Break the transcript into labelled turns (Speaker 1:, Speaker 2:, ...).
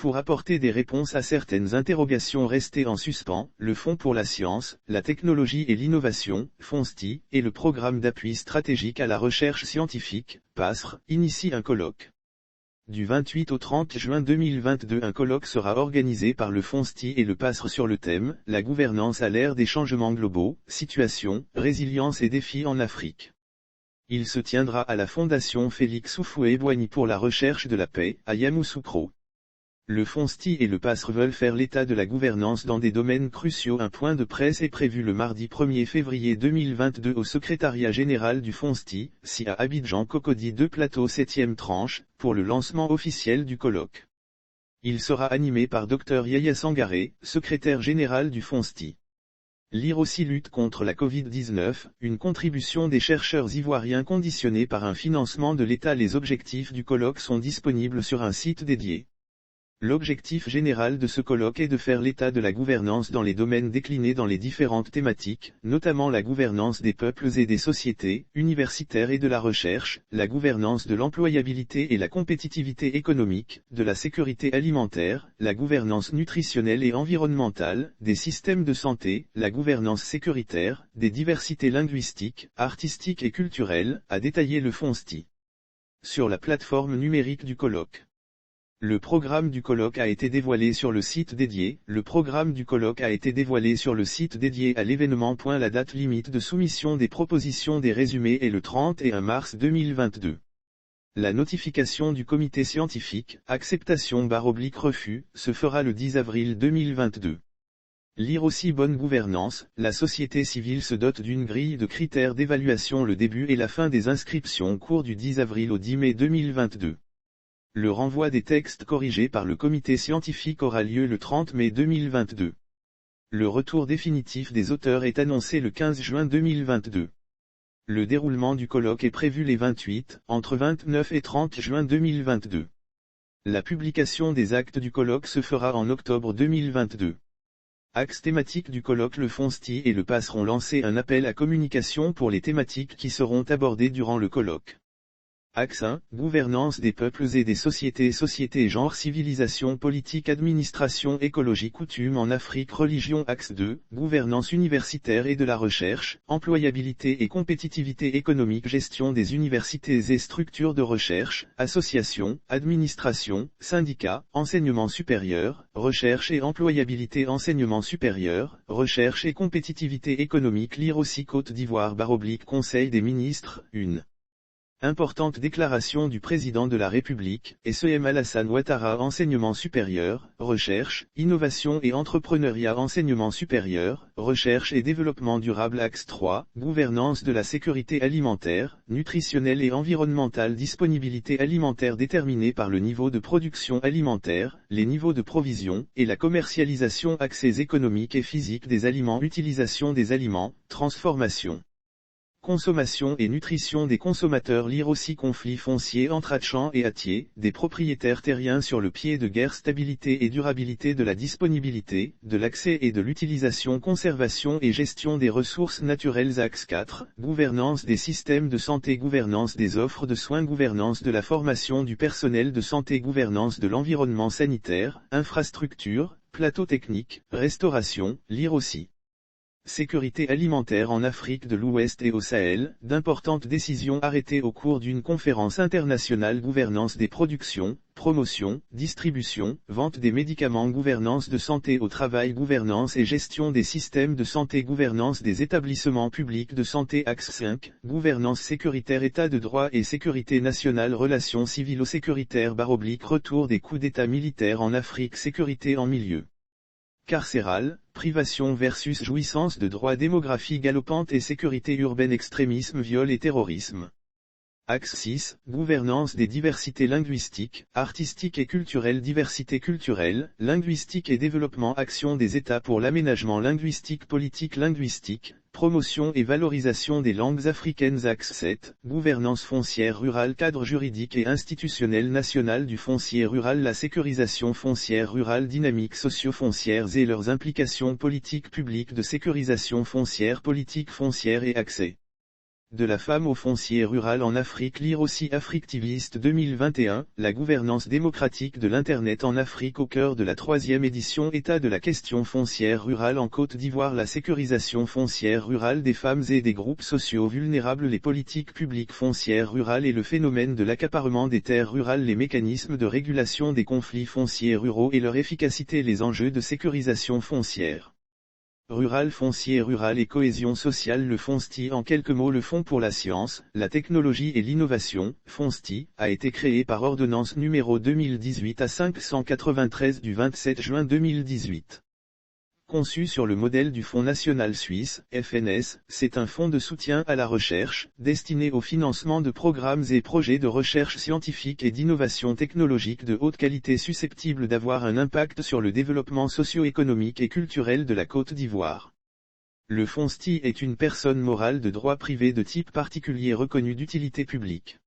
Speaker 1: Pour apporter des réponses à certaines interrogations restées en suspens, le Fonds pour la science, la technologie et l'innovation, FONSTI, et le Programme d'appui stratégique à la recherche scientifique, PASR, initient un colloque. Du 28 au 30 juin 2022, un colloque sera organisé par le FONSTI et le PASR sur le thème « La gouvernance à l'ère des changements globaux, situation, résilience et défis en Afrique ». Il se tiendra à la Fondation Félix Houphouët-Boigny pour la recherche de la paix, à Yamoussoukro. Le FONSTI et le PASR veulent faire l'état de la gouvernance dans des domaines cruciaux. Un point de presse est prévu le mardi 1er février 2022 au secrétariat général du FONSTI, à Abidjan Cocody 2 Plateau 7e tranche, pour le lancement officiel du colloque. Il sera animé par Dr Yaya Sangaré, secrétaire général du FONSTI. Lire aussi lutte contre la Covid-19, une contribution des chercheurs ivoiriens conditionnée par un financement de l'État. Les objectifs du colloque sont disponibles sur un site dédié. L'objectif général de ce colloque est de faire l'état de la gouvernance dans les domaines déclinés dans les différentes thématiques, notamment la gouvernance des peuples et des sociétés, universitaires et de la recherche, la gouvernance de l'employabilité et la compétitivité économique, de la sécurité alimentaire, la gouvernance nutritionnelle et environnementale, des systèmes de santé, la gouvernance sécuritaire, des diversités linguistiques, artistiques et culturelles, a détaillé le FONSTI. Sur la plateforme numérique du colloque. Le programme du colloque a été dévoilé sur le site dédié. Le programme du colloque a été dévoilé sur le site dédié à l'événement. La date limite de soumission des propositions des résumés est le 31 mars 2022. La notification du comité scientifique, acceptation/refus, se fera le 10 avril 2022. Lire aussi bonne gouvernance, la société civile se dote d'une grille de critères d'évaluation. Le début et la fin des inscriptions au cours du 10 avril au 10 mai 2022. Le renvoi des textes corrigés par le comité scientifique aura lieu le 30 mai 2022. Le retour définitif des auteurs est annoncé le 15 juin 2022. Le déroulement du colloque est prévu les 28, entre 29 et 30 juin 2022. La publication des actes du colloque se fera en octobre 2022. Axe thématique du colloque. Le FONSTI et le PASR ont lancé un appel à communication pour les thématiques qui seront abordées durant le colloque. Axe 1, gouvernance des peuples et des sociétés. Société et genre. Civilisation, politique, administration, écologie, coutumes en Afrique. Religion. Axe 2, gouvernance universitaire et de la recherche, employabilité et compétitivité économique. Gestion des universités et structures de recherche, associations, administration, syndicats, enseignement supérieur, recherche et employabilité. Enseignement supérieur, recherche et compétitivité économique. Lire aussi Côte d'Ivoire / Conseil des ministres, une importante déclaration du président de la République, SEM Alassane Ouattara. Enseignement supérieur, recherche, innovation et entrepreneuriat. Enseignement supérieur, recherche et développement durable. Axe 3, gouvernance de la sécurité alimentaire, nutritionnelle et environnementale. Disponibilité alimentaire déterminée par le niveau de production alimentaire, les niveaux de provision, et la commercialisation. Accès économique et physique des aliments. Utilisation des aliments, transformation, consommation et nutrition des consommateurs. Lire aussi conflit foncier entre Atchan et Atier, des propriétaires terriens sur le pied de guerre. Stabilité et durabilité de la disponibilité, de l'accès et de l'utilisation. Conservation et gestion des ressources naturelles. Axe 4, gouvernance des systèmes de santé. Gouvernance des offres de soins. Gouvernance de la formation du personnel de santé. Gouvernance de l'environnement sanitaire, infrastructure, plateau technique, restauration. Lire aussi sécurité alimentaire en Afrique de l'Ouest et au Sahel, d'importantes décisions arrêtées au cours d'une conférence internationale. Gouvernance des productions, promotion, distribution, vente des médicaments. Gouvernance de santé au travail. Gouvernance et gestion des systèmes de santé. Gouvernance des établissements publics de santé. Axe 5, gouvernance sécuritaire. État de droit et sécurité nationale. Relations civilo-sécuritaires / retour des coups d'État militaires en Afrique. Sécurité en milieu carcéral, privation versus jouissance de droits. Démographie galopante et sécurité urbaine. Extrémisme, viol et terrorisme. Axe 6, gouvernance des diversités linguistiques, artistiques et culturelles. Diversité culturelle, linguistique et développement. Action des États pour l'aménagement linguistique. Politique linguistique, promotion et valorisation des langues africaines. Axe 7, gouvernance foncière rurale. Cadre juridique et institutionnel national du foncier rural. La sécurisation foncière rurale. Dynamiques socio-foncières et leurs implications. Politique publique de sécurisation foncière. Politique foncière et accès De la femme au foncier rural en Afrique. Lire aussi Africtiviste 2021, la gouvernance démocratique de l'Internet en Afrique au cœur de la 3e édition. État de la question foncière rurale en Côte d'Ivoire. La sécurisation foncière rurale des femmes et des groupes sociaux vulnérables. Les politiques publiques foncières rurales et le phénomène de l'accaparement des terres rurales. Les mécanismes de régulation des conflits fonciers ruraux et leur efficacité. Les enjeux de sécurisation foncière rural, foncier rural et cohésion sociale. Le FONSTI. En quelques mots, le Fonds pour la science, la technologie et l'innovation, FONSTI, a été créé par ordonnance numéro 2018-593 du 27 juin 2018. Conçu sur le modèle du Fonds national suisse, FNS, c'est un fonds de soutien à la recherche, destiné au financement de programmes et projets de recherche scientifique et d'innovation technologique de haute qualité susceptibles d'avoir un impact sur le développement socio-économique et culturel de la Côte d'Ivoire. Le FONSTI est une personne morale de droit privé de type particulier reconnue d'utilité publique.